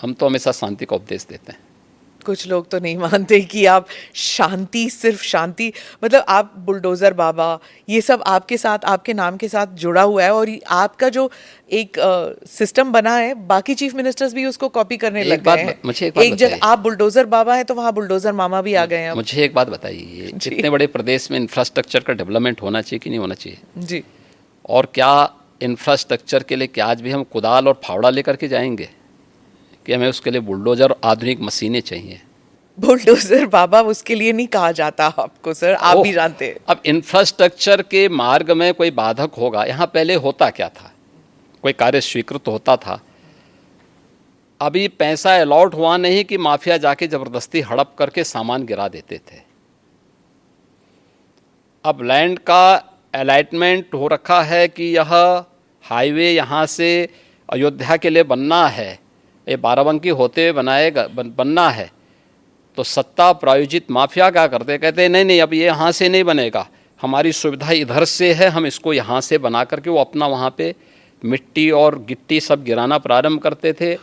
हम तो हमेशा शांति का उपदेश देते हैं। कुछ लोग तो नहीं मानते कि आप शांति, सिर्फ शांति, मतलब आप बुलडोजर बाबा, ये सब आपके साथ, आपके नाम के साथ जुड़ा हुआ है, और आपका जो एक सिस्टम बना है, बाकी चीफ मिनिस्टर्स भी उसको कॉपी करने लग गए हैं। मुझे एक बात एक जगह बताइए, आप बुलडोजर बाबा हैं तो वहाँ बुलडोजर मामा भी आ गए हैं अब। मुझे एक बात बताइए, जी इतने बड़े प्रदेश में इंफ्रास्ट्रक्चर का डेवलपमेंट होना चाहिए कि नहीं होना चाहिए? जी। और क्या इंफ्रास्ट्रक्चर के लिए क्या आज भी हम कुदाल और फावड़ा लेकर के जाएंगे कि हमें उसके लिए बुलडोजर और आधुनिक मशीनें चाहिए? बुलडोजर बाबा उसके लिए नहीं कहा जाता आपको सर, आप भी जानते हैं। अब इंफ्रास्ट्रक्चर के मार्ग में कोई बाधक होगा, यहाँ पहले होता क्या था, कोई कार्य स्वीकृत होता था, अभी पैसा अलॉट हुआ नहीं कि माफिया जाके जबरदस्ती हड़प करके सामान गिरा देते थे। अब लैंड का अलॉटमेंट हो रखा है कि यह हाईवे यहाँ से अयोध्या के लिए बनना है, ये बाराबंकी होते हुए बनना है, तो सत्ता प्रायोजित माफिया क्या करते, कहते नहीं नहीं अब ये यहाँ से नहीं बनेगा, हमारी सुविधा इधर से है, हम इसको यहाँ से बना करके वो अपना वहाँ पे मिट्टी और गिट्टी सब गिराना प्रारंभ करते थे,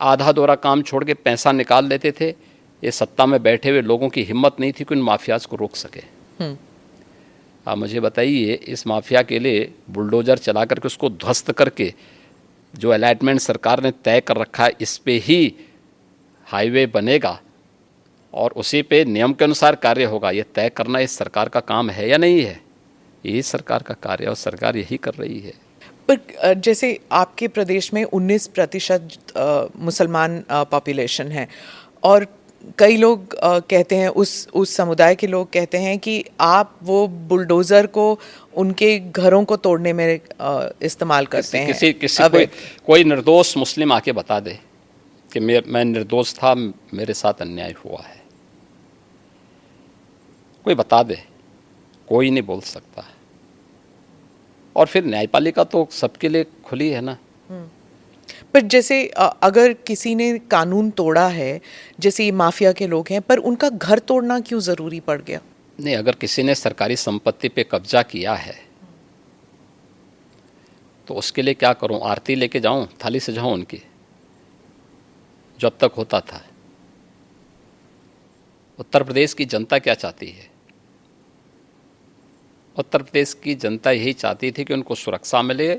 आधा दोरा काम छोड़ के पैसा निकाल लेते थे। ये सत्ता में बैठे हुए लोगों की हिम्मत नहीं थी कि उन माफियाज को रोक सके। आप मुझे बताइए, इस माफिया के लिए बुलडोजर चला करके उसको ध्वस्त करके जो अलॉटमेंट सरकार ने तय कर रखा है इस पे ही हाईवे बनेगा और उसी पे नियम के अनुसार कार्य होगा, ये तय करना इस सरकार का काम है या नहीं है? यही सरकार का कार्य है और सरकार यही कर रही है। पर जैसे आपके प्रदेश में 19% मुसलमान पॉपुलेशन है, और कई लोग कहते हैं, उस समुदाय के लोग कहते हैं कि आप वो बुलडोज़र को उनके घरों को तोड़ने में इस्तेमाल करते हैं। किसी कोई निर्दोष मुस्लिम आके बता दे कि मैं निर्दोष था, मेरे साथ अन्याय हुआ है, कोई बता दे, कोई नहीं बोल सकता। और फिर न्यायपालिका तो सबके लिए खुली है ना। पर जैसे अगर किसी ने कानून तोड़ा है, जैसे ये माफिया के लोग हैं, पर उनका घर तोड़ना क्यों ज़रूरी पड़ गया? नहीं, अगर किसी ने सरकारी संपत्ति पे कब्जा किया है तो उसके लिए क्या करूं, आरती लेके जाऊं, थाली सजाऊं उनकी, जो अब तक होता था? उत्तर प्रदेश की जनता क्या चाहती है? उत्तर प्रदेश की जनता यही चाहती थी कि उनको सुरक्षा मिले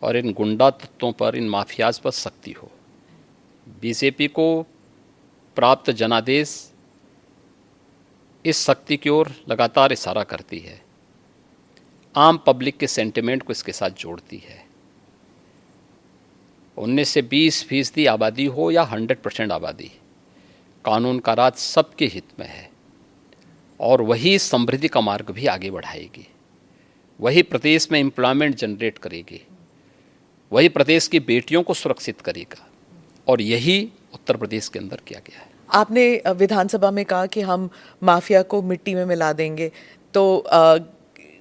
और इन गुंडा तत्वों पर, इन माफियाज पर सख्ती हो। बीजेपी को प्राप्त जनादेश इस शक्ति की ओर लगातार इशारा करती है, आम पब्लिक के सेंटिमेंट को इसके साथ जोड़ती है। 19 से 20% आबादी हो या 100% आबादी, कानून का राज सबके हित में है और वही समृद्धि का मार्ग भी आगे बढ़ाएगी, वही प्रदेश में एम्प्लॉयमेंट जनरेट करेगी, वही प्रदेश की बेटियों को सुरक्षित करेगा, और यही उत्तर प्रदेश के अंदर किया गया है। आपने विधानसभा में कहा कि हम माफिया को मिट्टी में मिला देंगे, तो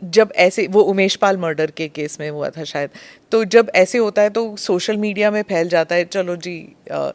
जब ऐसे, वो उमेश पाल मर्डर के केस में हुआ था शायद, तो जब ऐसे होता है तो सोशल मीडिया में फैल जाता है, चलो जी